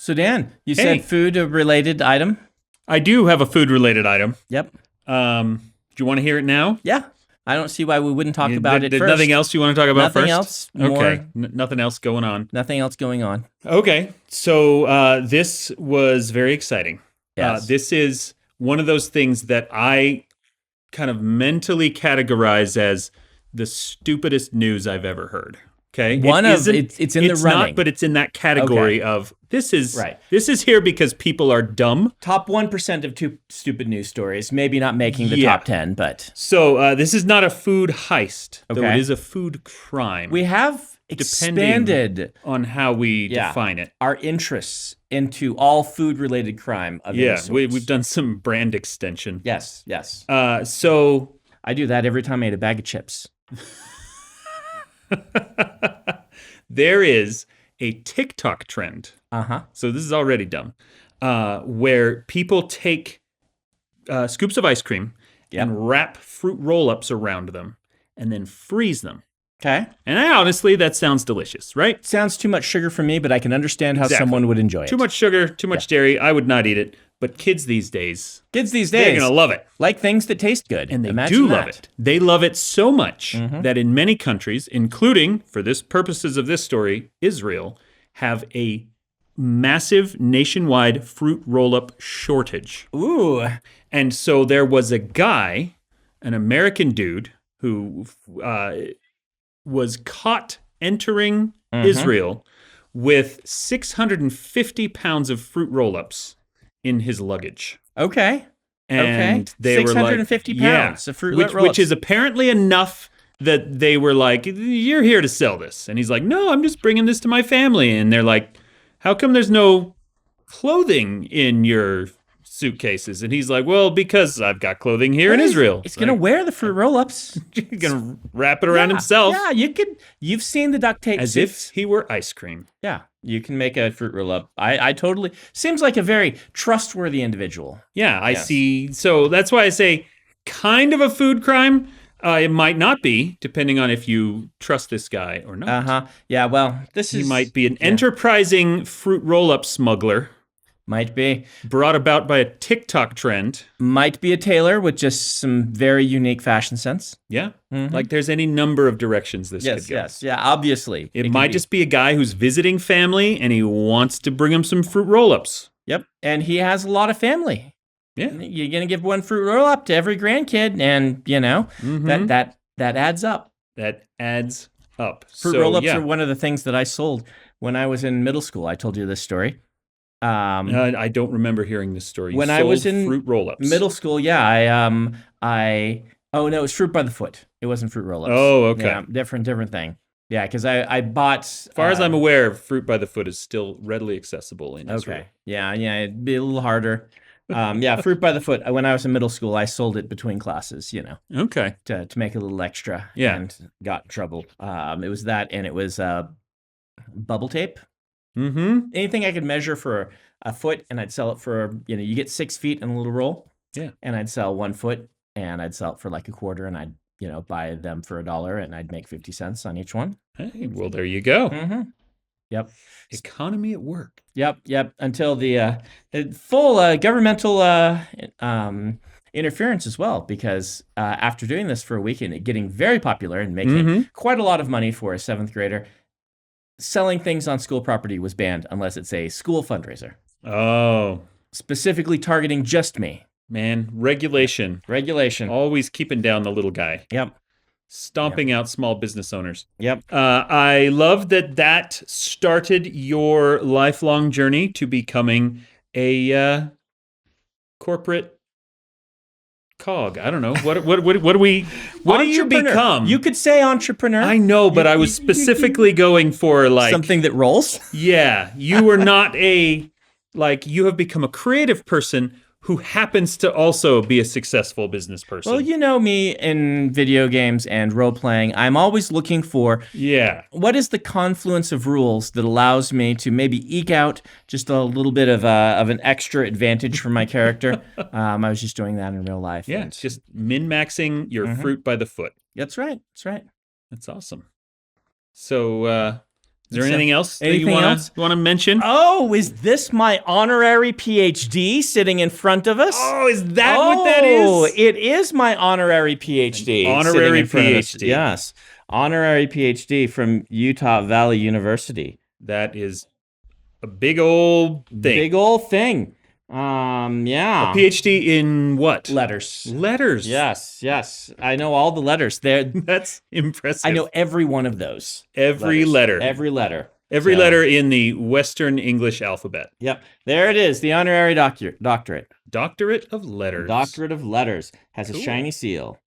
So Dan, you Hey. said food-related item? I do have a food-related item. Yep. Do you want to hear it now? Yeah. I don't see why we wouldn't talk about it There's first. nothing else you want to talk about Nothing first? else. Okay. Nothing else going on. Nothing else going on. Okay. So this was very exciting. Yes. This is one of those things that I kind of mentally categorize as the stupidest news I've ever heard. Okay. It's in the running. It's not, but it's in that category of this is Right. This is here because people are dumb. Top 1% of stupid news stories. Maybe not making the Yeah. top 10, but So this is not a food heist, though Okay. it is a food crime. we have expanded on how we define it. our interests into all food-related crime of any Yeah, sorts. we've done some brand extension. Yes, yes. So I do that every time I eat a bag of chips. there is a TikTok trend. Uh-huh. So this is already dumb, where people take scoops of ice cream and wrap fruit roll-ups around them and then freeze them. Okay. And honestly, that sounds delicious, right? Sounds too much sugar for me, but I can understand how someone would enjoy it. Too much sugar, too much dairy. I would not eat it. But kids these days, Kids these they're days going to love it. like things that taste good. And they Imagine do that. love it. They love it so much that in many countries, including, for this purposes of this story, Israel, have a massive nationwide fruit roll-up shortage. Ooh. And so there was a guy, an American dude, who was caught entering Israel with 650 pounds of fruit roll-ups in his luggage. Okay. And they were like, 650 pounds of fruit roll-ups. which is apparently enough that they were like, you're here to sell this. And he's like, no, I'm just bringing this to my family. And they're like, how come there's no clothing in your suitcases? And he's like, well, because I've got clothing here in Israel. It's going to wear the fruit roll-ups. He's going to wrap it around himself. Yeah, you've seen the duct tape As suits. if he were ice cream. Yeah, you can make a fruit roll-up. I totally, seems like a very trustworthy individual. Yeah, I see. So that's why I say kind of a food crime. It might not be, depending on if you trust this guy or not. Uh-huh. Yeah, well, He might be an enterprising fruit roll-up smuggler. Might be. Brought about by a TikTok trend. Might be a tailor with just some very unique fashion sense. Yeah. Like there's any number of directions this could go. Yes, yeah, obviously. It might just be a guy who's visiting family and he wants to bring him some fruit roll-ups. Yep, and he has a lot of family. Yeah. You're going to give one fruit roll-up to every grandkid, and, you know, that adds up. That adds up. Fruit roll-ups are one of the things that I sold when I was in middle school. I told you this story. I don't remember hearing this story. When I was in fruit roll-ups. middle school, oh no, it was fruit by the foot. It wasn't fruit roll-ups. Oh, okay. Yeah, different thing. Yeah, because I bought. As far as I'm aware, fruit by the foot is still readily accessible in Israel. Okay. Yeah, it'd be a little harder. Fruit by the foot. When I was in middle school, I sold it between classes, Okay. to make a little extra. Yeah. And got in trouble. It was that, and it was bubble tape. Mm-hmm. Anything I could measure for a foot, and I'd sell it for, you get 6 feet in a little roll. Yeah. And I'd sell 1 foot, and I'd sell it for like a quarter, and I'd, buy them for $1, and I'd make 50 cents on each one. Hey, well, there you go. Mm-hmm. Yep. Economy at work. Yep. Until the full governmental interference as well, because after doing this for a week and it getting very popular and making quite a lot of money for a 7th grader, selling things on school property was banned unless it's a school fundraiser. Oh. Specifically targeting just me. Man, regulation. Regulation. Always keeping down the little guy. Yep. Stomping out small business owners. Yep. I love that started your lifelong journey to becoming a corporate cog. I don't know. What do you become? You could say entrepreneur. I know, but I was specifically going for like something that rolls. Yeah, you were not you have become a creative person who happens to also be a successful business person. Well, you know me in video games and role-playing. I'm always looking for what is the confluence of rules that allows me to maybe eke out just a little bit of an extra advantage for my character. I was just doing that in real life. Yeah, it's just min-maxing your fruit by the foot. That's right. That's awesome. So Is there anything else that you Anything want else? to mention? Oh, is this my honorary PhD sitting in front of us? Oh, is that what that is? Oh, it is my honorary PhD. Honorary sitting in front of us. PhD. Yes. Honorary PhD from Utah Valley University. That is a big old thing. Big old thing. Yeah. A PhD in what? Letters. Letters. Yes. I know all the letters. That's impressive. I know every one of those. every letter. Every letter. Every letter in the Western English alphabet. Yep. There it is. The honorary doctorate. Doctorate of Letters. Doctorate of Letters. Has Cool. a shiny seal.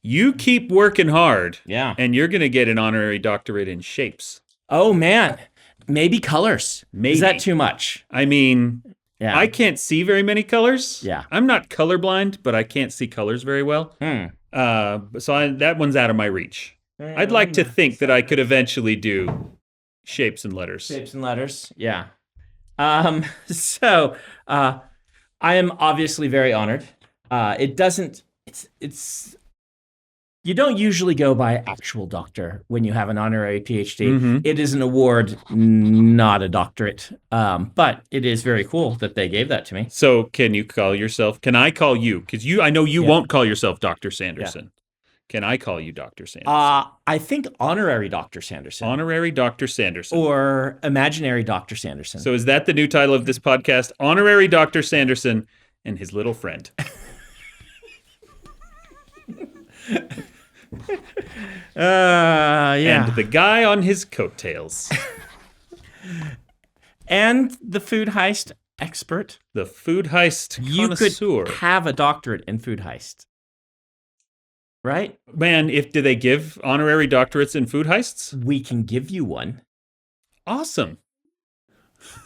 You keep working hard. Yeah. And you're going to get an honorary doctorate in shapes. Oh, man. Maybe colors. Maybe. Is that too much? I mean, Yeah. I can't see very many colors. Yeah. I'm not colorblind, but I can't see colors very well. That one's out of my reach. I'd like to think that I could eventually do shapes and letters. Shapes and letters. Yeah. So I am obviously very honored. It's you don't usually go by actual doctor when you have an honorary PhD. Mm-hmm. It is an award, not a doctorate. But it is very cool that they gave that to me. So can you call yourself, can I call you? Because I know you won't call yourself Dr. Sanderson. Can I call you Dr. Sanderson? I think honorary Dr. Sanderson. Honorary Dr. Sanderson. Or imaginary Dr. Sanderson. So is that the new title of this podcast? Honorary Dr. Sanderson and his little friend. Yeah. And the guy on his coattails. And the food heist expert. The food heist You connoisseur. could have a doctorate in food heist. Right? Man, do they give honorary doctorates in food heists? We can give you one. Awesome.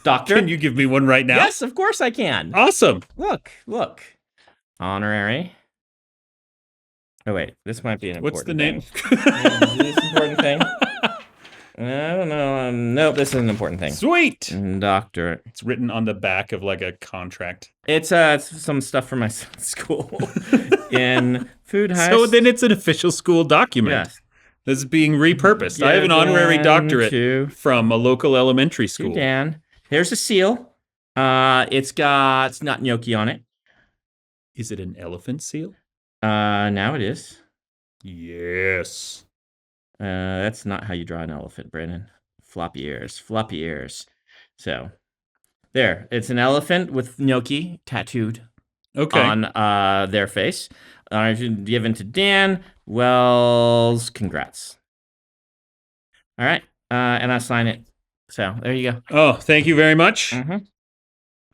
Doctor? Can you give me one right now? Yes, of course I can. Awesome. Look. Honorary. Oh, wait. This might be an important What's the name? Is this an important thing? I don't know. Nope, this is an important thing. Sweet. Doctorate. It's written on the back of like a contract. It's some stuff from my school in food heist. So then it's an official school document. Yes. That's being repurposed. I have an honorary doctorate from a local elementary school. Dan. Here's a seal. It's not gnocchi on it. Is it an elephant seal? Now it is. Yes. That's not how you draw an elephant, Brandon. Floppy ears. So, there. It's an elephant with gnocchi tattooed on their face. Given to Dan Wells. Congrats. All right. And I sign it. So, there you go. Oh, thank you very much. Mm-hmm.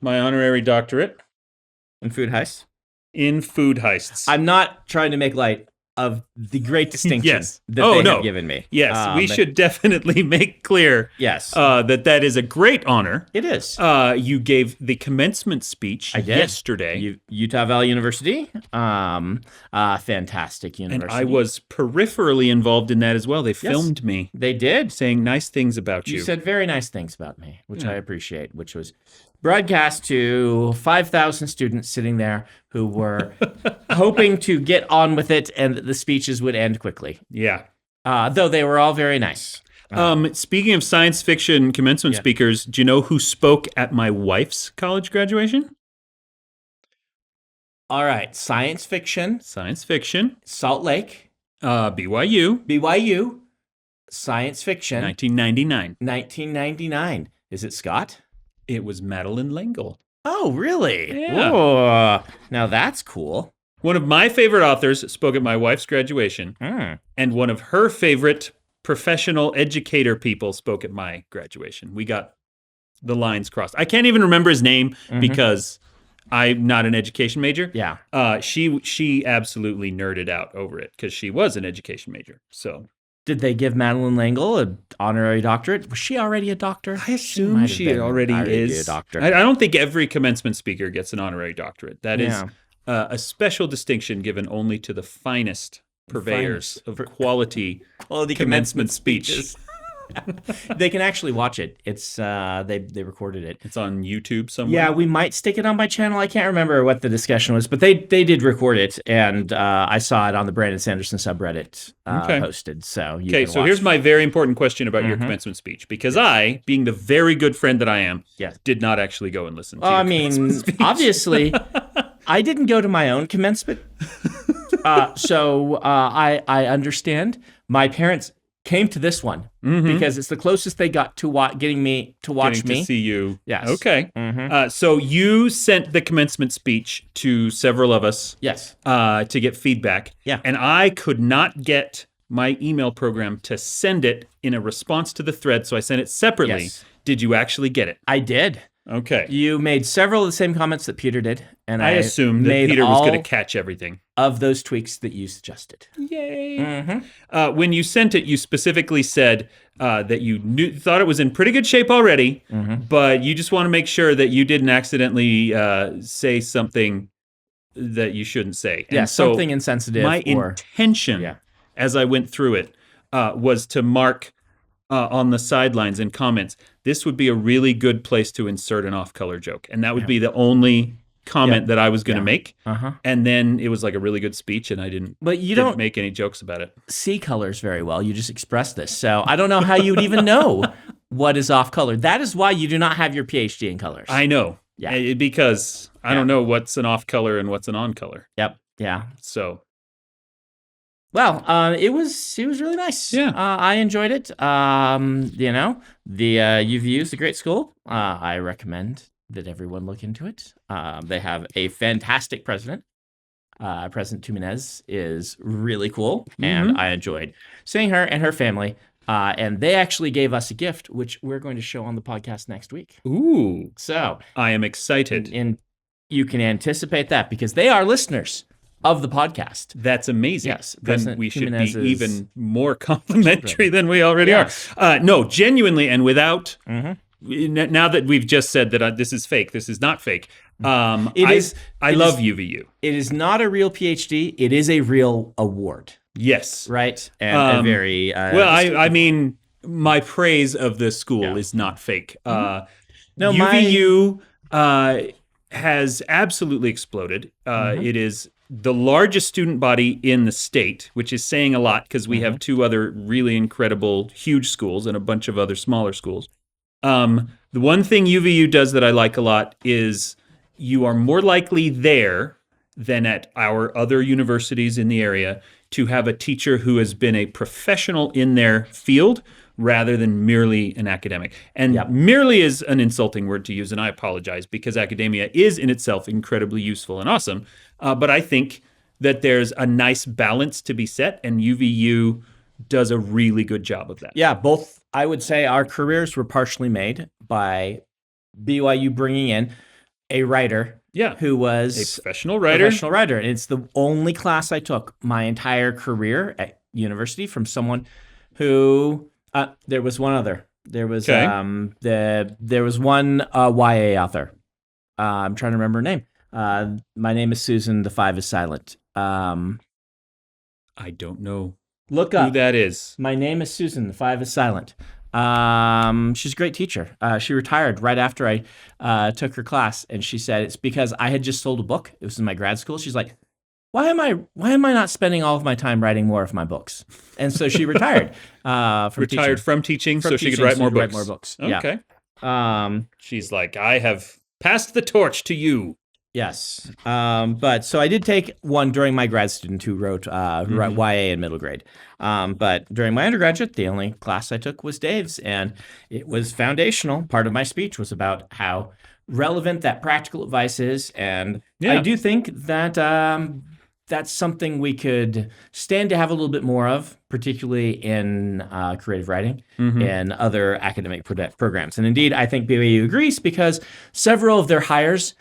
My honorary doctorate. In food heists? In food heists. I'm not trying to make light of the great distinction that they have given me. Yes, we should definitely make clear that is a great honor. It is. You gave the commencement speech yesterday. Utah Valley University. Fantastic university. And I was peripherally involved in that as well. They filmed me. They did. Saying nice things about you. You said very nice things about me, which I appreciate, which was broadcast to 5,000 students sitting there who were hoping to get on with it and that the speeches would end quickly. Yeah. Though they were all very nice. Speaking of science fiction commencement speakers, do you know who spoke at my wife's college graduation? All right. Science fiction. Salt Lake. BYU. Science fiction. 1999. Is it Scott? It was Madeline L'Engle. Oh, really? Yeah. Whoa. Now that's cool. One of my favorite authors spoke at my wife's graduation, and one of her favorite professional educator people spoke at my graduation. We got the lines crossed. I can't even remember his name because I'm not an education major. Yeah. She absolutely nerded out over it because she was an education major. So. Did they give Madeline L'Engle an honorary doctorate? Was she already a doctor? I assume she already is a doctor. I don't think every commencement speaker gets an honorary doctorate. That is a special distinction given only to the finest purveyors of quality commencement speeches. They can actually watch it. It's they recorded it. It's on YouTube somewhere. Yeah, we might stick it on my channel. I can't remember what the discussion was, but they did record it, and I saw it on the Brandon Sanderson subreddit posted. So here's my very important question about your commencement speech, because I, being the very good friend that I am, did not actually go and listen to your commencement speech. Obviously, I didn't go to my own commencement, so I understand. My parents came to this one because it's the closest they got to getting me to watch me. To see you. Yes. Okay. So you sent the commencement speech to several of us. Yes. To get feedback. Yeah. And I could not get my email program to send it in a response to the thread, so I sent it separately. Yes. Did you actually get it? I did. Okay. You made several of the same comments that Peter did, and I assumed that Peter was going to catch everything of those tweaks that you suggested. Yay! When you sent it, you specifically said that you thought it was in pretty good shape already, but you just want to make sure that you didn't accidentally say something that you shouldn't say. And something insensitive. My intention, as I went through it, was to mark on the sidelines and comments, this would be a really good place to insert an off-color joke. And that would be the only comment that I was going to make. And then it was like a really good speech, and I didn't make any jokes about it. See colors very well. You just expressed this. So I don't know how you would even know what is off-color. That is why you do not have your PhD in colors. I know. Yeah. Because I don't know what's an off-color and what's an on-color. Yep. Yeah. So... Well, it was really nice. Yeah, I enjoyed it. The UVU is a great school. I recommend that everyone look into it. They have a fantastic president. President Tuminez is really cool, and I enjoyed seeing her and her family. And they actually gave us a gift, which we're going to show on the podcast next week. Ooh! So I am excited, and you can anticipate that because they are listeners of the podcast. That's amazing. Yes. Then we should be even more complimentary than we already are. No, genuinely, and without... Now that we've just said that this is fake, this is not fake. I love UVU. It is not a real PhD. It is a real award. Yes. Right? And a very... I mean, my praise of this school is not fake. UVU has absolutely exploded. It is the largest student body in the state, which is saying a lot because we have two other really incredible, huge schools and a bunch of other smaller schools. The one thing UVU does that I like a lot is you are more likely there than at our other universities in the area to have a teacher who has been a professional in their field rather than merely an academic. And merely is an insulting word to use, and I apologize because academia is in itself incredibly useful and awesome. But I think that there's a nice balance to be set, and UVU does a really good job of that. Yeah, both. I would say our careers were partially made by BYU bringing in a writer who was a professional writer. And it's the only class I took my entire career at university from someone who there was one other. There was there was one YA author. I'm trying to remember her name. My name is Susan. The 5 is silent. I don't know. Look up who that is. My name is Susan. The 5 is silent. She's a great teacher. She retired right after I took her class, and she said it's because I had just sold a book. It was in my grad school. She's like, why am I not spending all of my time writing more of my books? And so she retired from teaching so she could write more books. Okay. Yeah. She's like, I have passed the torch to you. Yes. But so I did take one during my grad student who wrote YA in middle grade. But during my undergraduate, the only class I took was Dave's, and it was foundational. Part of my speech was about how relevant that practical advice is. And I do think that that's something we could stand to have a little bit more of, particularly in creative writing and other academic programs. And indeed, I think BYU agrees because several of their hires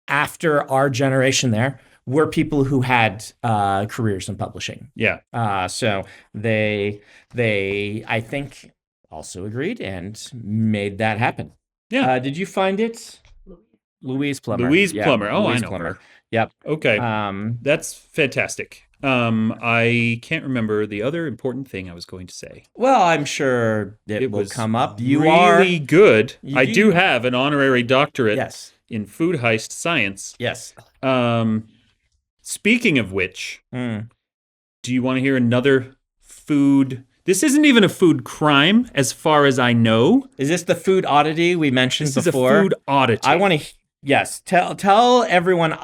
after our generation there were people who had careers in publishing. Yeah. So they I think also agreed and made that happen. Yeah. Did you find it? Louise Plummer. Louise Plummer. Oh, Louise I know Plummer. her. Yep. Okay. That's fantastic. I can't remember the other important thing I was going to say. Well, I'm sure it will come up. You really good. You I do have an honorary doctorate yes. in food heist science. Yes. Speaking of which, do you want to hear another food? This isn't even a food crime, as far as I know. Is this the food oddity we mentioned before? This is a food oddity. I want to. Yes, tell everyone.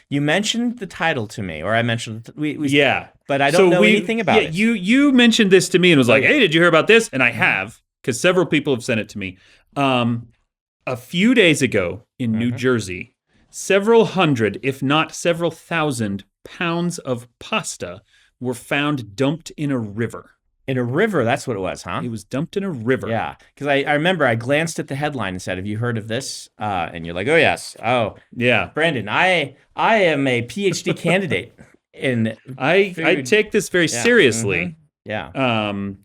You mentioned the title to me, or I mentioned but I don't know anything about it. You mentioned this to me and was like, "Hey, did you hear about this?" And I have, because several people have sent it to me. A few days ago in New Jersey, several hundred, if not several thousand, pounds of pasta were found dumped in a river. In a river, that's what it was, huh? It was dumped in a river. Yeah, because I remember I glanced at the headline and said, "Have you heard of this?" And you're like, "Oh yes, oh yeah." Brandon, I am a PhD candidate in. I take this very seriously. Yeah.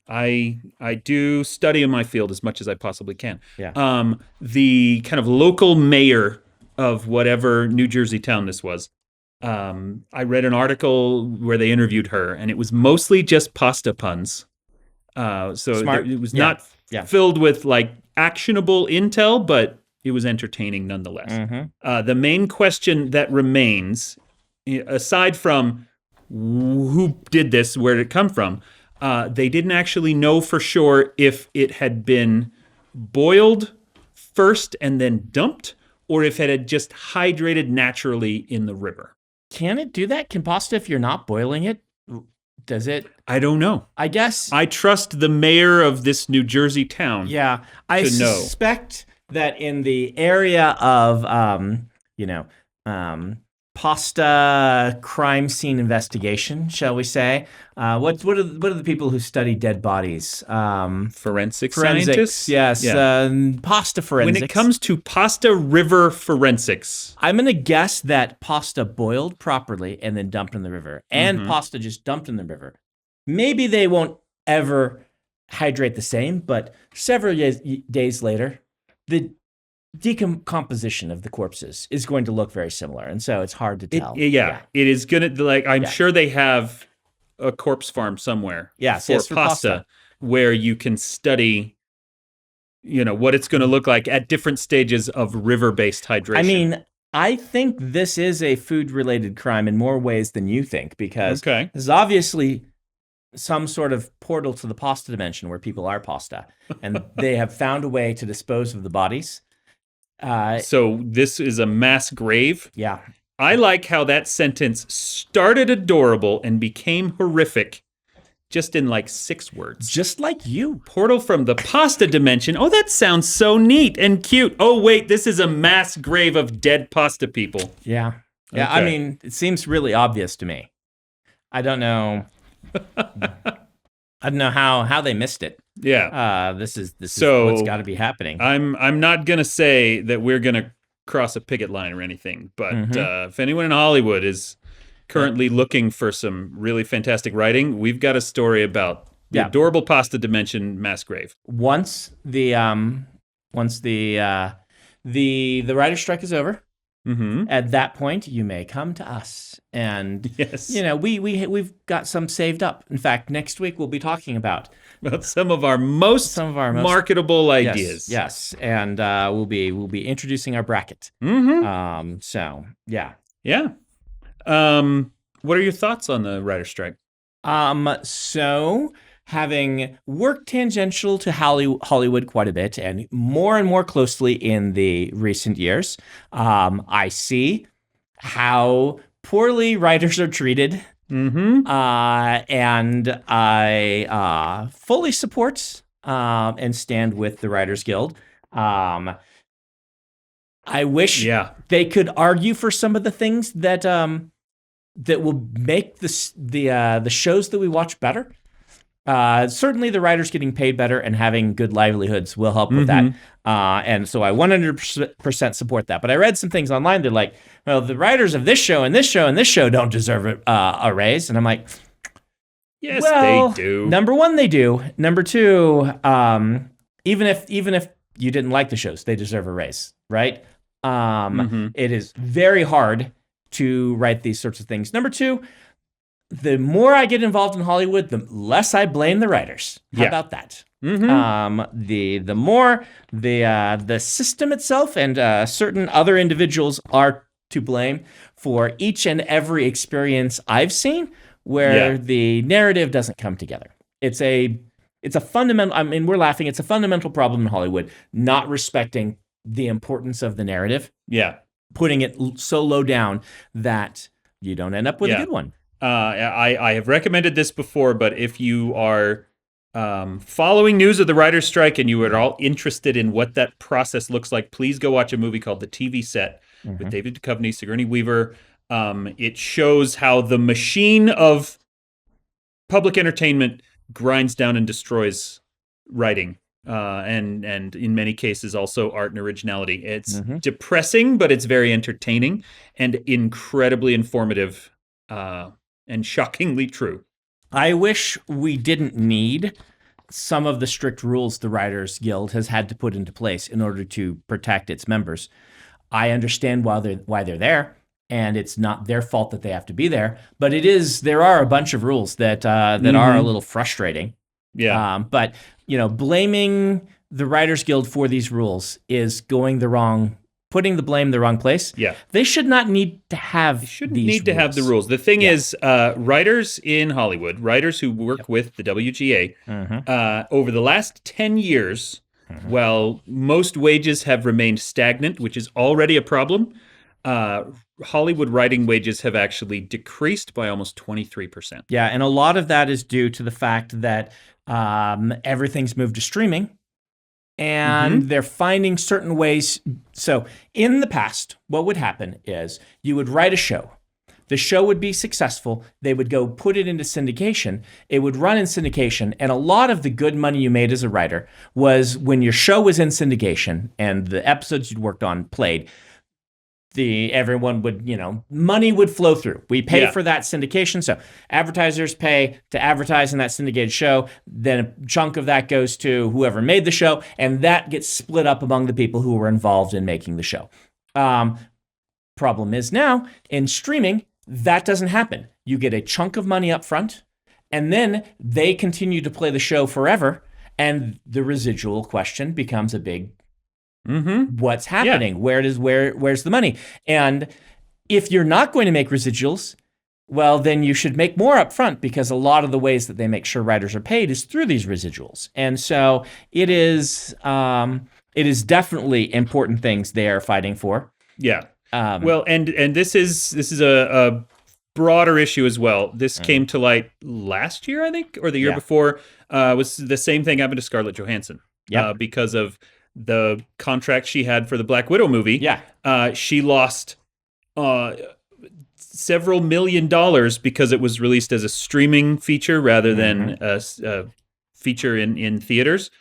I do study in my field as much as I possibly can. Yeah. The kind of local mayor of whatever New Jersey town this was. I read an article where they interviewed her, and it was mostly just pasta puns. It was not filled with like actionable intel, but it was entertaining nonetheless. The main question that remains, aside from who did this, where did it come from, they didn't actually know for sure if it had been boiled first and then dumped, or if it had just hydrated naturally in the river. Can it do that? Can pasta, if you're not boiling it, does it? I don't know. I guess. I trust the mayor of this New Jersey town. Yeah. I suspect that in the area of, pasta crime scene investigation, shall we say? What are the people who study dead bodies? Forensics scientists? Yes. Pasta forensics. When it comes to pasta river forensics, I'm going to guess that pasta boiled properly and then dumped in the river, and pasta just dumped in the river. Maybe they won't ever hydrate the same, but several days later, the decomposition of the corpses is going to look very similar, and so it's hard to tell. It is gonna I'm sure they have a corpse farm somewhere. For pasta, where you can study, what it's going to look like at different stages of river-based hydration. I mean, I think this is a food-related crime in more ways than you think, because this is obviously some sort of portal to the pasta dimension where people are pasta, and they have found a way to dispose of the bodies. So this is a mass grave? Yeah. I like how that sentence started adorable and became horrific just in like 6 words. Just like you. Portal from the pasta dimension. Oh, that sounds so neat and cute. Oh, wait, this is a mass grave of dead pasta people. Yeah. Yeah, okay. I mean, it seems really obvious to me. I don't know. I don't know how they missed it. Yeah. This is what's got to be happening. I'm not gonna say that we're gonna cross a picket line or anything, but if anyone in Hollywood is currently looking for some really fantastic writing, we've got a story about the adorable pasta dimension mass grave. Once the writer's strike is over, at that point you may come to us, and we've got some saved up. In fact, next week we'll be talking about some of our most marketable ideas. Yes, and we'll be introducing our bracket. So yeah. What are your thoughts on the writer's strike? So having worked tangential to Hollywood quite a bit and more closely in the recent years, I see how poorly writers are treated. And I fully support and stand with the Writers Guild. I wish they could argue for some of the things that will make the shows that we watch better. Certainly the writers getting paid better and having good livelihoods will help with that. And so I 100% support that. But I read some things online. They're like, well, the writers of this show and this show and this show don't deserve a raise. And I'm like, yes, they do. Number one, they do. Number two, even if you didn't like the shows, they deserve a raise, right? It is very hard to write these sorts of things. Number two, the more I get involved in Hollywood, the less I blame the writers. How about that? The more the system itself and certain other individuals are to blame for each and every experience I've seen where the narrative doesn't come together. It's a fundamental, I mean, we're laughing. It's a fundamental problem in Hollywood, not respecting the importance of the narrative. Yeah. Putting it so low down that you don't end up with a good one. I have recommended this before, but if you are following news of the writer's strike and you are all interested in what that process looks like, please go watch a movie called The TV Set with David Duchovny, Sigourney Weaver. It shows how the machine of public entertainment grinds down and destroys writing, and in many cases also art and originality. It's depressing, but it's very entertaining and incredibly informative and shockingly true. I wish we didn't need some of the strict rules the Writers Guild has had to put into place in order to protect its members. I understand why they're there, and it's not their fault that they have to be there. But there are a bunch of rules that are a little frustrating. Yeah. But blaming the Writers Guild for these rules is putting the blame in the wrong place. Yeah. They should not need to have to have the rules. The thing is, writers in Hollywood, writers who work with the WGA, over the last 10 years, while most wages have remained stagnant, which is already a problem, Hollywood writing wages have actually decreased by almost 23%. Yeah, and a lot of that is due to the fact that everything's moved to streaming. And they're finding certain ways. So in the past, what would happen is you would write a show. The show would be successful. They would go put it into syndication. It would run in syndication. And a lot of the good money you made as a writer was when your show was in syndication and the episodes you'd worked on played, everyone would, money would flow through. We pay for that syndication. So advertisers pay to advertise in that syndicated show. Then a chunk of that goes to whoever made the show, and that gets split up among the people who were involved in making the show. Problem is now, in streaming, that doesn't happen. You get a chunk of money up front, and then they continue to play the show forever, and the residual question becomes a big what's happening? Yeah. Where's the money? And if you're not going to make residuals, well, then you should make more up front, because a lot of the ways that they make sure writers are paid is through these residuals. And so it is definitely important things they are fighting for. Yeah. Well, and this is a broader issue as well. This came to light last year, I think, or the year before. Was the same thing happened to Scarlett Johansson because of the contract she had for the Black Widow movie. Yeah. She lost several $1 million because it was released as a streaming feature rather than a feature in theaters.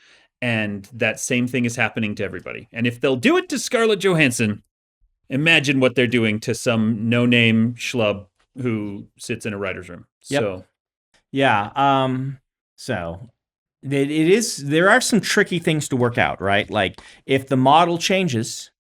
And that same thing is happening to everybody. And if they'll do it to Scarlett Johansson, imagine what they're doing to some no-name schlub who sits in a writer's room. Yep. So, yeah. So there are some tricky things to work out, right? Like if the model changes,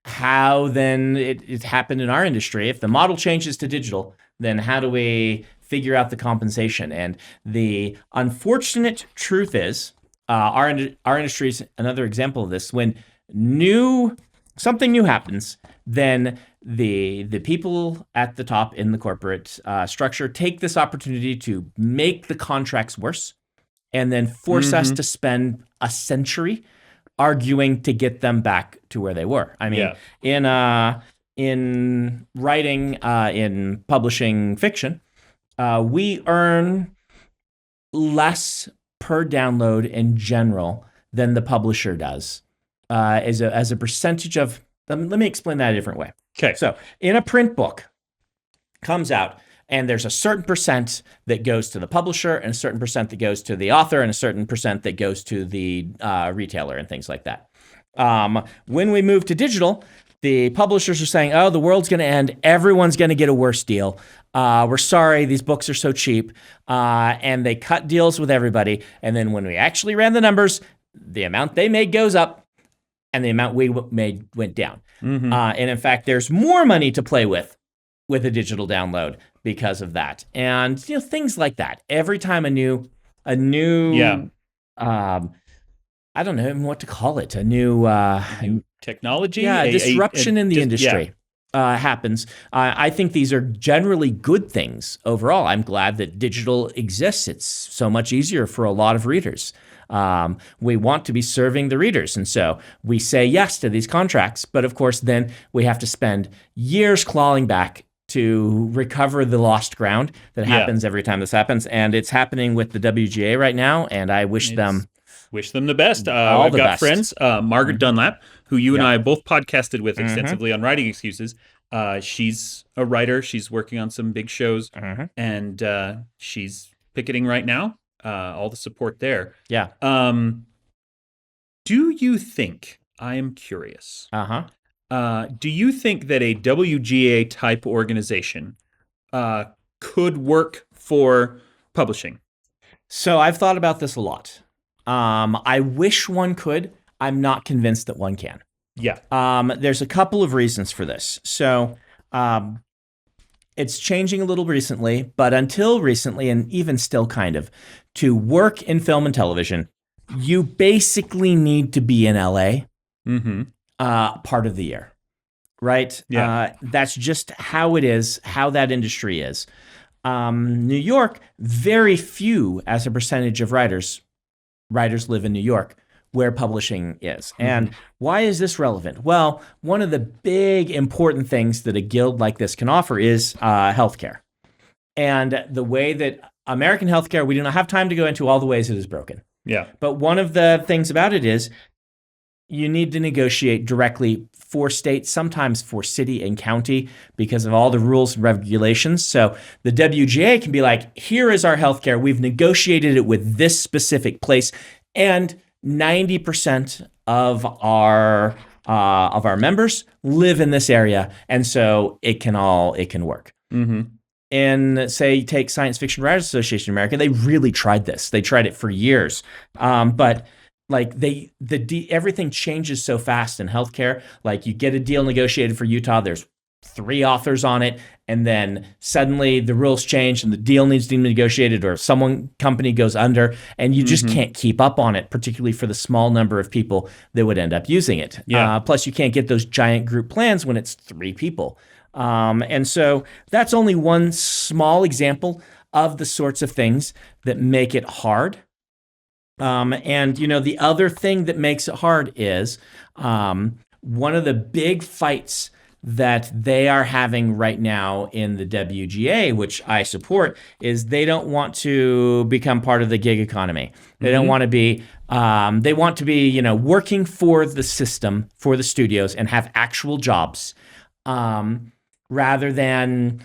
how then it happened in our industry. If the model changes to digital, then how do we figure out the compensation? And the unfortunate truth is, our industry is another example of this. When something new happens, then the people at the top in the corporate structure take this opportunity to make the contracts worse, and then force us to spend a century arguing to get them back to where they were. I mean, in writing, in publishing fiction, we earn less per download in general than the publisher does, as a percentage of. Let me explain that a different way. Okay. So in a print book comes out, and there's a certain percent that goes to the publisher, and a certain percent that goes to the author, and a certain percent that goes to the retailer and things like that. When we move to digital, the publishers are saying, oh, the world's going to end. Everyone's going to get a worse deal. We're sorry, these books are so cheap. And they cut deals with everybody. And then when we actually ran the numbers, the amount they made goes up, and the amount we made went down. And in fact, there's more money to play with with a digital download because of that. And things like that. Every time a new I don't know even what to call it, a new technology, disruption in the industry happens. I think these are generally good things overall. I'm glad that digital exists. It's so much easier for a lot of readers. We want to be serving the readers, and so we say yes to these contracts. But of course, then we have to spend years clawing back to recover the lost ground that happens every time this happens. And it's happening with the WGA right now, and I wish them the best. I've got friends, Margaret Dunlap, who you and I both podcasted with extensively on writing excuses. She's a writer. She's working on some big shows, and she's picketing right now. All the support there. Yeah. Do you think, I am curious, do you think that a WGA type organization could work for publishing? So I've thought about this a lot. I wish one could. I'm not convinced that one can. Yeah. There's a couple of reasons for this. So it's changing a little recently, but until recently, and even still kind of, to work in film and television, you basically need to be in LA part of the year, right? Yeah. That's just how it is, how that industry is. New York, very few as a percentage of writers live in New York, where publishing is. And why is this relevant? Well, one of the big important things that a guild like this can offer is healthcare. And the way that American healthcare, we do not have time to go into all the ways it is broken. Yeah. But one of the things about it is you need to negotiate directly for states, sometimes for city and county, because of all the rules and regulations. So the WGA can be like, here is our healthcare. We've negotiated it with this specific place, and 90% of our members live in this area, and so it can work. And say, take Science Fiction Writers Association of America, they really tried this. They tried it for years, but like everything changes so fast in healthcare. Like you get a deal negotiated for Utah, there's 3 authors on it, and then suddenly the rules change and the deal needs to be negotiated, or company goes under, and you just can't keep up on it, particularly for the small number of people that would end up using it. Plus, you can't get those giant group plans when it's 3 people. And so that's only one small example of the sorts of things that make it hard. And the other thing that makes it hard is one of the big fights that they are having right now in the WGA, which I support, is they don't want to become part of the gig economy. They don't want to be, they want to be, working for the system, for the studios, and have actual jobs, rather than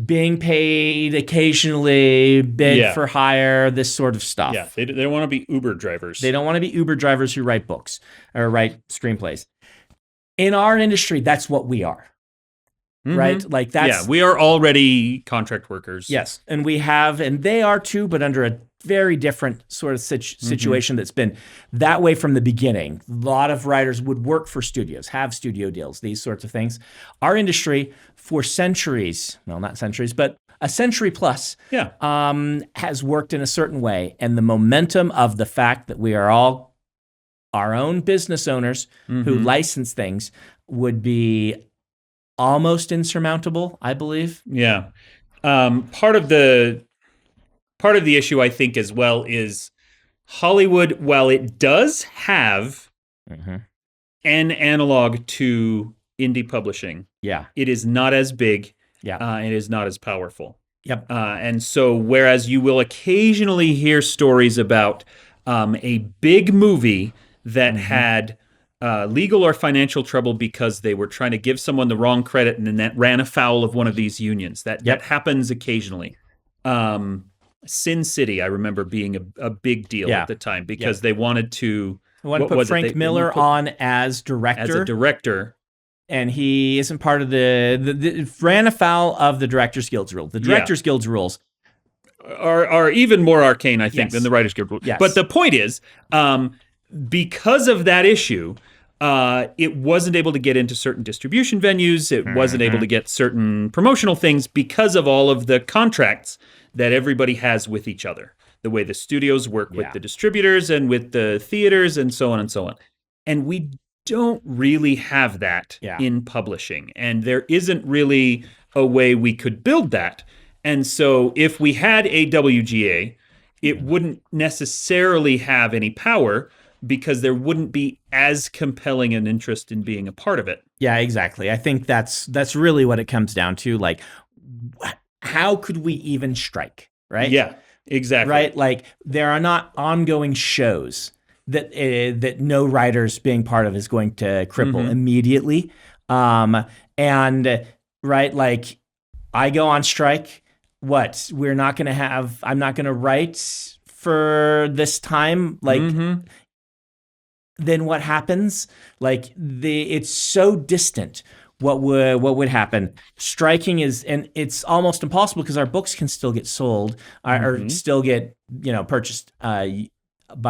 being paid occasionally, bid for hire, this sort of stuff. Yeah, they don't want to be Uber drivers. They don't want to be Uber drivers who write books or write screenplays. In our industry, that's what we are, right? Like that's we are already contract workers. Yes, and they are too, but under a very different sort of situation that's been that way from the beginning. A lot of writers would work for studios, have studio deals, these sorts of things. Our industry, for centuries, well, not centuries, but a century plus, has worked in a certain way, and the momentum of the fact that we are all our own business owners who license things would be almost insurmountable, I believe. Yeah. Part of the issue, I think, as well, is Hollywood, while it does have an analog to indie publishing, it is not as big, it is not as powerful. Yep. And so whereas you will occasionally hear stories about a big movie that had legal or financial trouble because they were trying to give someone the wrong credit and then that ran afoul of one of these unions. That happens occasionally. Sin City, I remember being a big deal at the time because they wanted to... They wanted to put Frank Miller on as director. As a director. And he isn't part of the ran afoul of the Directors Guild's rule. The Directors Guild's rules are even more arcane, I think, than the Writers Guild rules. Yes. But the point is, because of that issue, it wasn't able to get into certain distribution venues. It wasn't able to get certain promotional things because of all of the contracts that everybody has with each other. The way the studios work with the distributors and with the theaters and so on and so on. And we don't really have that in publishing. And there isn't really a way we could build that. And so if we had a WGA, it wouldn't necessarily have any power because there wouldn't be as compelling an interest in being a part of it. Yeah, exactly. I think that's really what it comes down to. Like, how could we even strike, right? Yeah, exactly. Right? Like, there are not ongoing shows that no writers being part of is going to cripple immediately. And right, like, I go on strike. What? I'm not going to write for this time. Like, then what happens? Like, it's so distant. What would happen? Striking is, and it's almost impossible because our books can still get sold or still get purchased by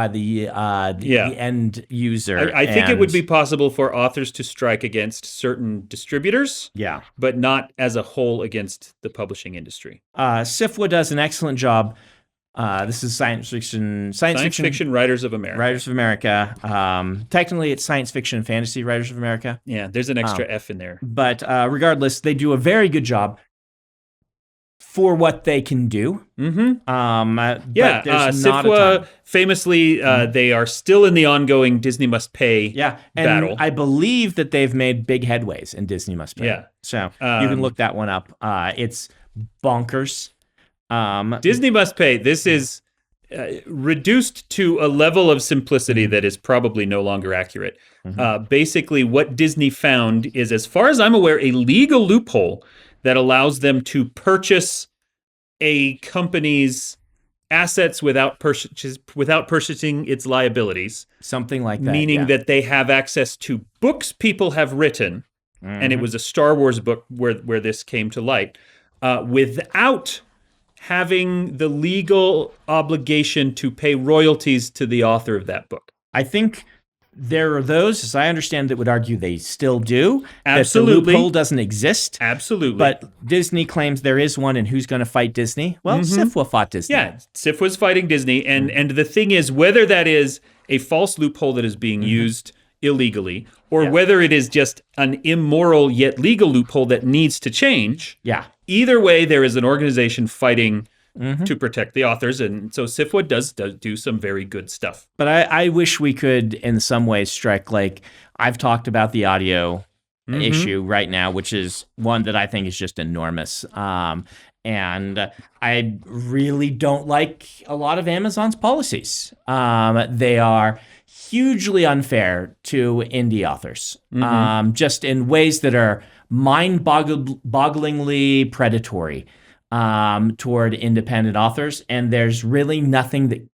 the end user. I think it would be possible for authors to strike against certain distributors, but not as a whole against the publishing industry. SFWA does an excellent job. This is Science Fiction Writers of America. Writers of America. Technically, it's Science Fiction and Fantasy Writers of America. Yeah, there's an extra F in there. But regardless, they do a very good job for what they can do. SFWA famously, they are still in the ongoing Disney Must Pay battle. I believe that they've made big headways in Disney Must Pay. Yeah. So you can look that one up. It's bonkers. Disney Must Pay. This is reduced to a level of simplicity that is probably no longer accurate. Basically, what Disney found is, as far as I'm aware, a legal loophole that allows them to purchase a company's assets without purchasing its liabilities. Something like that. Meaning that they have access to books people have written, and it was a Star Wars book where this came to light, without having the legal obligation to pay royalties to the author of that book. I think there are those, as I understand, that would argue they still do. Absolutely. That the loophole doesn't exist. Absolutely. But Disney claims there is one, and who's going to fight Disney? Well, SFWA fought Disney. Yeah, SFWA's fighting Disney, and the thing is, whether that is a false loophole that is being used illegally, or whether it is just an immoral yet legal loophole that needs to change, either way, there is an organization fighting to protect the authors, and so SFWA does do some very good stuff. But I wish we could, in some ways, strike. Like, I've talked about the audio issue right now, which is one that I think is just enormous. And I really don't like a lot of Amazon's policies. They are hugely unfair to indie authors, just in ways that are mind-bogglingly predatory toward independent authors. And there's really nothing that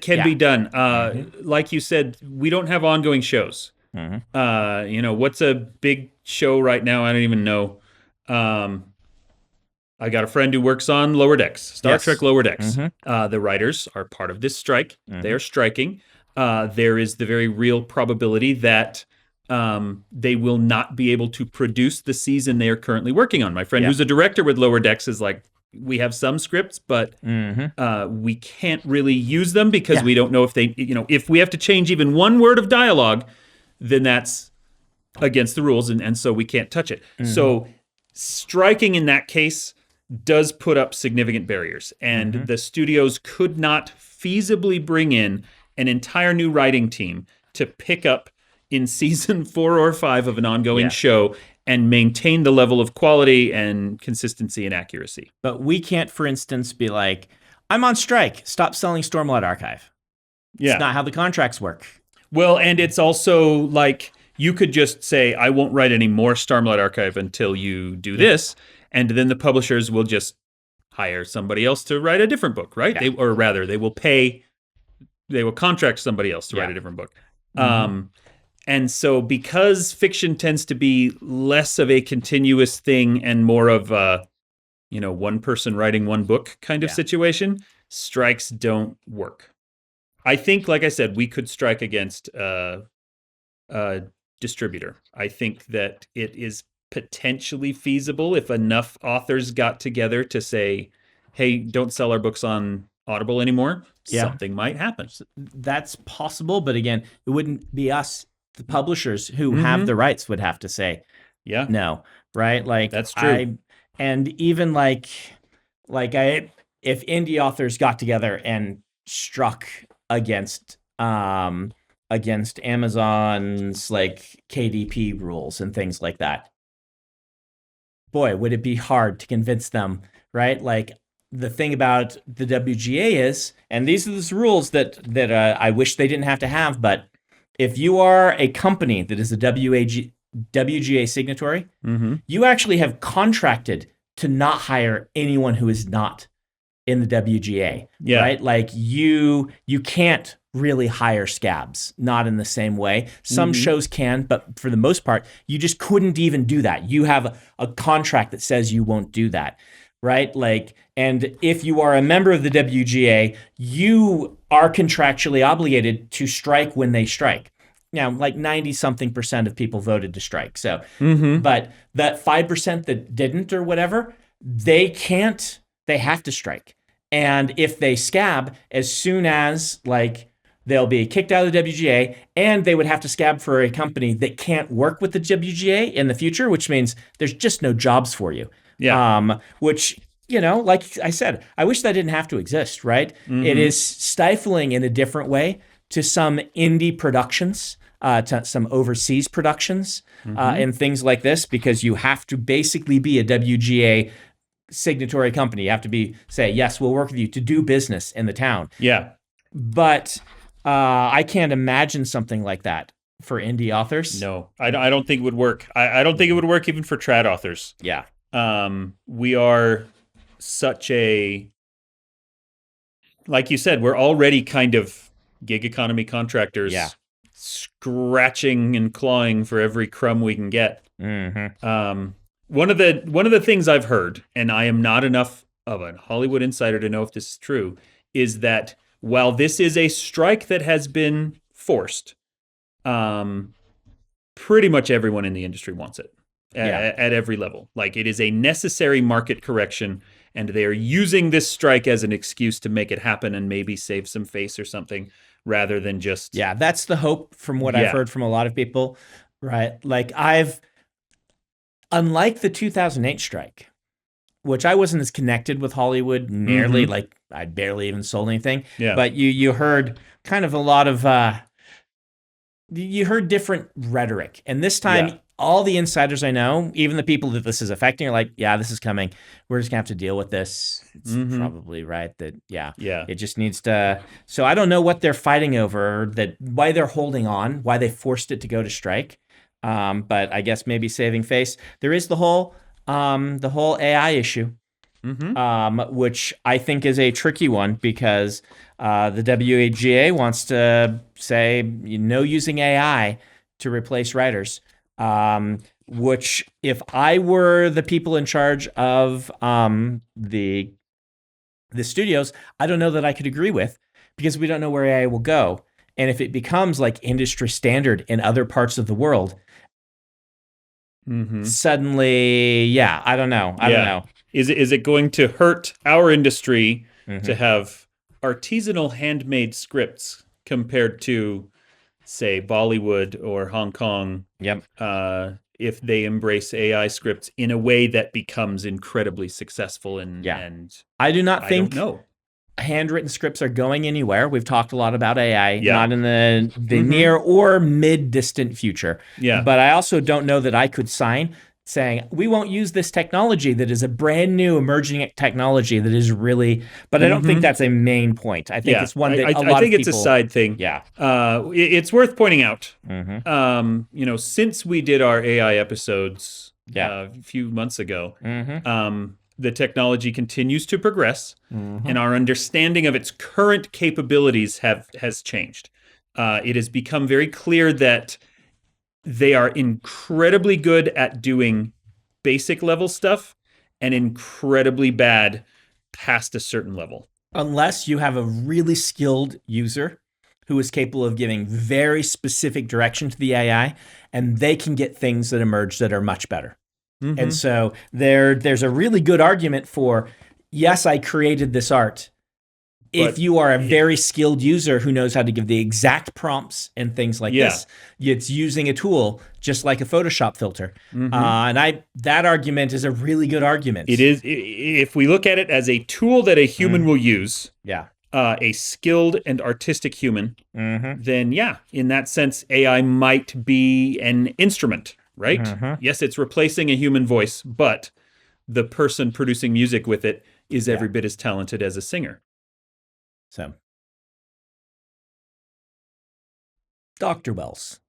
can be done. Like you said, we don't have ongoing shows. What's a big show right now? I don't even know. I got a friend who works on Lower Decks, Star Trek Lower Decks. The writers are part of this strike. They are striking. There is the very real probability that they will not be able to produce the season they are currently working on. My friend who's a director with Lower Decks is like, we have some scripts, but we can't really use them because we don't know if they, if we have to change even one word of dialogue, then that's against the rules, and so we can't touch it. So striking in that case does put up significant barriers, and the studios could not feasibly bring in an entire new writing team to pick up in season 4 or 5 of an ongoing show and maintain the level of quality and consistency and accuracy. But we can't, for instance, be like, I'm on strike, stop selling Stormlight Archive. It's not how the contracts work. Well, and it's also like, you could just say, I won't write any more Stormlight Archive until you do this, and then the publishers will just hire somebody else to write a different book, right? They will contract somebody else to write a different book. And so because fiction tends to be less of a continuous thing and more of a, one person writing one book kind of situation, strikes don't work. I think, like I said, we could strike against a distributor. I think that it is potentially feasible if enough authors got together to say, hey, don't sell our books on Audible anymore. Something might happen. That's possible, but again, it wouldn't be us, the publishers who have the rights, would have to say no, right? Like, that's true. And even like if indie authors got together and struck against Amazon's like KDP rules and things like that, boy, would it be hard to convince them, right? Like, the thing about the WGA is, and these are the rules that I wish they didn't have to have, but if you are a company that is a WGA signatory, you actually have contracted to not hire anyone who is not in the WGA, right? Like, you can't really hire scabs, not in the same way. Some shows can, but for the most part, you just couldn't even do that. You have a contract that says you won't do that, right? Like, and if you are a member of the WGA, you are contractually obligated to strike when they strike. Now, like 90-something% of people voted to strike. So, but that 5% that didn't or whatever, they have to strike. And if they scab, as soon as like, they'll be kicked out of the WGA, and they would have to scab for a company that can't work with the WGA in the future, which means there's just no jobs for you. Which, like I said, I wish that didn't have to exist, right? It is stifling in a different way to some indie productions, to some overseas productions, and things like this, because you have to basically be a WGA signatory company. You have to say, yes, we'll work with you to do business in the town. But I can't imagine something like that for indie authors. No, I don't think it would work. I don't think it would work even for trad authors. We are such a, like you said, we're already kind of gig economy contractors, scratching and clawing for every crumb we can get. One of the things I've heard, and I am not enough of a Hollywood insider to know if this is true, is that while this is a strike that has been forced, pretty much everyone in the industry wants it at every level. Like, it is a necessary market correction, and they are using this strike as an excuse to make it happen and maybe save some face or something, rather than just... that's the hope from what I've heard from a lot of people, right? Like, unlike the 2008 strike, which I wasn't as connected with Hollywood nearly, like, I barely even sold anything. But you heard kind of a lot of, you heard different rhetoric. And this time, all the insiders I know, even the people that this is affecting, are like, this is coming. We're just gonna have to deal with this. It's probably right that, it just needs to. So I don't know what they're fighting over, why they're holding on, why they forced it to go to strike. But I guess maybe saving face. There is the whole AI issue, which I think is a tricky one, because the WGA wants to say no using AI to replace writers, which, if I were the people in charge of the studios, I don't know that I could agree with, because we don't know where AI will go. And if it becomes like industry standard in other parts of the world, suddenly, I don't know. I don't know. Is it going to hurt our industry to have artisanal handmade scripts compared to, say, Bollywood or Hong Kong? If they embrace AI scripts in a way that becomes incredibly successful and I do not think I don't know. Handwritten scripts are going anywhere. We've talked a lot about AI, not in the near or mid-distant future. But I also don't know that I could sign saying, we won't use this technology that is a brand new emerging technology that is really, but I don't think that's a main point. I think it's one that a lot of people... I think it's a side thing. It's worth pointing out, since we did our AI episodes a few months ago, the technology continues to progress, and our understanding of its current capabilities has changed. It has become very clear that they are incredibly good at doing basic level stuff and incredibly bad past a certain level. Unless you have a really skilled user who is capable of giving very specific direction to the AI, and they can get things that emerge that are much better. Mm-hmm. And so there's a really good argument for, yes, I created this art. If you are a very skilled user who knows how to give the exact prompts and things like this, it's using a tool just like a Photoshop filter. Mm-hmm. And that argument is a really good argument. It is. If we look at it as a tool that a human will use, a skilled and artistic human, then in that sense, AI might be an instrument, right? Mm-hmm. Yes, it's replacing a human voice, but the person producing music with it is every bit as talented as a singer. So, Dr. Wells.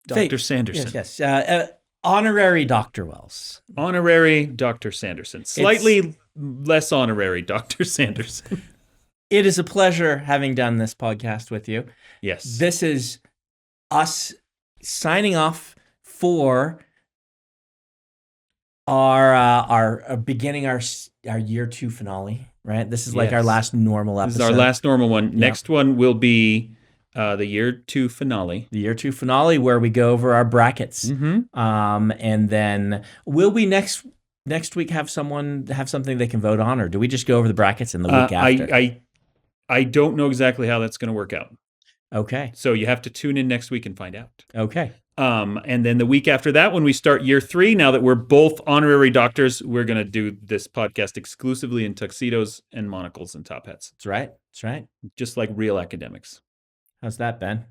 Dr. Sanderson. Yes. Honorary Dr. Wells. Honorary Dr. Sanderson. Slightly less honorary Dr. Sanderson. It is a pleasure having done this podcast with you. Yes. This is us signing off for our beginning our year 2 finale. Right? This is like our last normal episode. This is our last normal one. Yep. Next one will be the year 2 finale. The year 2 finale, where we go over our brackets. Mm-hmm. And then will we next week have something they can vote on, or do we just go over the brackets in the week after? I don't know exactly how that's going to work out. Okay. So you have to tune in next week and find out. Okay. And then the week after that, when we start year 3, now that we're both honorary doctors, we're going to do this podcast exclusively in tuxedos and monocles and top hats. That's right. Just like real academics. How's that, Ben?